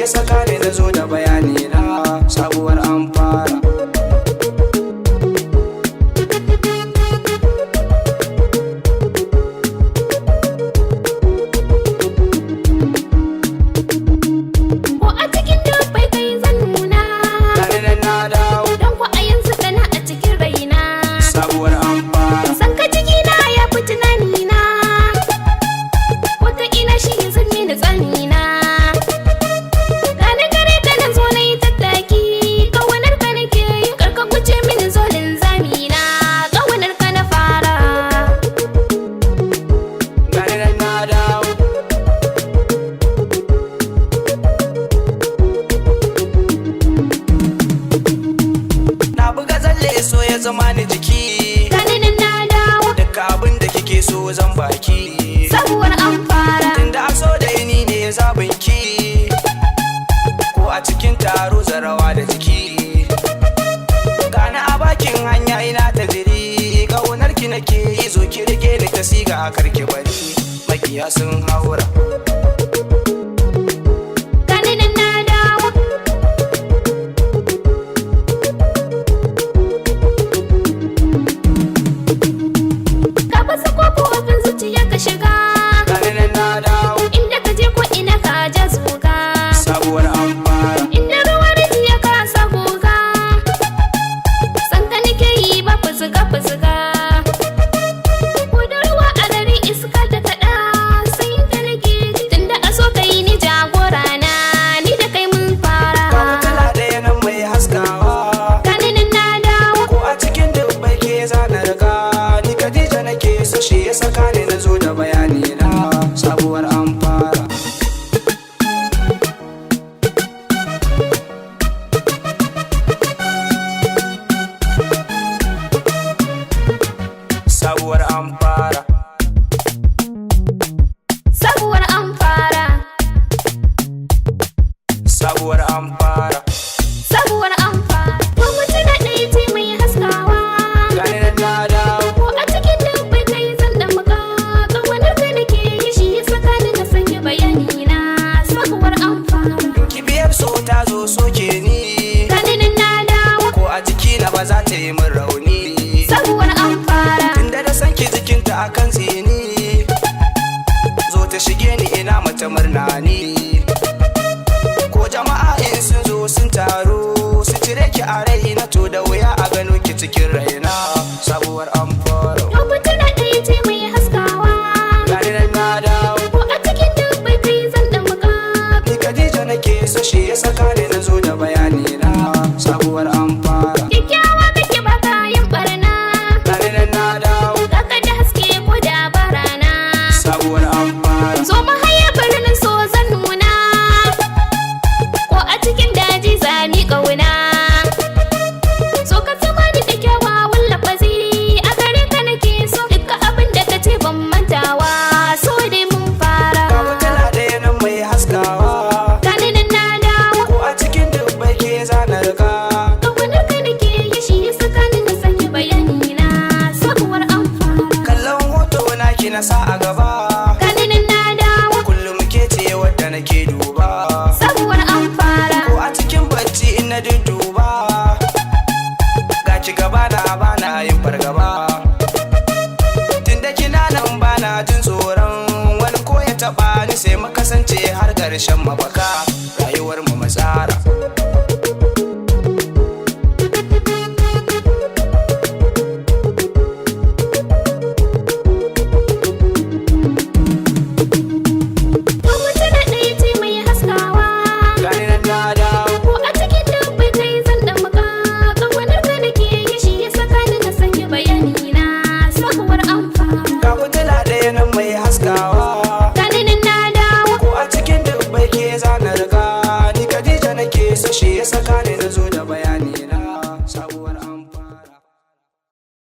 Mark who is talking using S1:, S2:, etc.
S1: ya saka ni na zo da bayani na sabuwar an fara.
S2: Ko a cikin dubbai kai zan nuna,
S1: Gani nan na dawo
S2: don ko a yanzu kana a cikin raina.
S1: sabuwar an fara.
S2: San ka jikina ya fi tunanina, wata ina shi zan mini tsanina. Gani gare ka na zo na yi tattaki, ƙaunar ka nake yi, karka guje mini zolin zamina, ƙaunar ka na fara.
S1: Gani nan na dawo na buga zalle so ya zama ni jiki.
S2: Gani nan na dawo,
S1: Duka abin da kike so zan baki.
S2: sabuwar an fara.
S1: Tunda so da ni ne zabin ki, ko a cikin taro zarawa da jiki. Gani a bakin hanya ina ta jiri, ƙaunar ki nake yi zo ki rike ni ta siga karki bari makiya sun haura.
S2: Gani nan na dawo, ka fasa kofofin zuciya ka shiga,
S1: Gani nan na dawo
S2: inda ka je ko ina ka ja zuga,
S1: sabuwar an fara.
S2: inda ruwa rijiya ka sa guga, san ka nake yi ba fuzuga fuzuga. Ko da ruwa a gari iska ta kaɗa, sai ka nake ji, tunda a so ka yi ni jagora na, ni da kai mun
S1: Ba
S2: fara.
S1: fitila ɗaya nan mai haskawa,
S2: Gani nan na dawo,
S1: ko a cikin dubbai ke zana riga. Ni Khadija nake so shi ya saka ni na zo da bayani na sabuwar an fara. Sabuwar an fara.
S2: sabuwar an fara,
S1: Sabuwar an fara.
S2: sabuwar an fara. Ko mutum da ɗaya ce mai haskawa,
S1: Gani nan na dawo
S2: ko a cikin dubbai kai zan da muka, ƙaunar ka nake yi shi ya saka ni na sanya bayani na, sabuwar an fara.
S1: kibiyar so ta zo soke ni,
S2: Gani nan na dawo,
S1: ko a jiki na ba za ta yi min rauni.
S2: sabuwar an fara.
S1: Tunda da san ki jikinta akan tsini, zo ta shige ni ina mata murna ni. Ko jama'a in sun zo sun taru, su cire ki a rai na to da wuya a gano ki cikin raina sabuwar an fara.
S2: Ko mutum da ɗaya ce mai haskawa,
S1: Gani nan na dawo
S2: ko a cikin dubbai kai zan da muka,
S1: ni Khadija nake so shi ya saka ni na zo da bayani na sabuwar an fara.
S2: kyakkyawa kake ba kayan barna,
S1: Gani nan na dawo
S2: kaka da haske ko da barana.
S1: sabuwar an fara.
S2: Zo mu haye birnin so zan nuna, ko a cikin daji zami ƙauna. So ka zama ni da kyawawan lafazi, a gare ka nake so duka abin da ka ce ban mantawa, so dai mun fara.
S1: Ga fitila ɗaya nan mai haskawa,
S2: Gani nan na dawo,
S1: ko a cikin dubbai ke zana riga.
S2: ƙaunar ka nake yi shi ya saka ni na sanya bayani na, sabuwar an fara.
S1: Kallon hoto na ki na sa a gaba,
S2: Gani nan na dawo,
S1: kullum ke ce wadda nake duba.
S2: sabuwar an fara.
S1: Ko a cikin bacci in na dudduba, ga ki gaba na bana yin fargaba. Tunda kina nan bana jin tsoron wani ko ya taɓa ni, sai mu kasance har ƙarshen mafaka rayuwar mu matsara.
S2: Ko mutum da ɗaya ce mai haskawa,
S1: Gani nan na dawo
S2: ko a cikin dubbai kai zan da muka, ƙaunar ka nake yi shi ya saka ni na sanya bayani na, sabuwar an fara.
S1: ga fitila ɗaya nan mai haskawa,
S2: Gani nan na dawo,
S1: ko a cikin dubbai ke zana riga. Ni Khadija nake so shi ya saka ni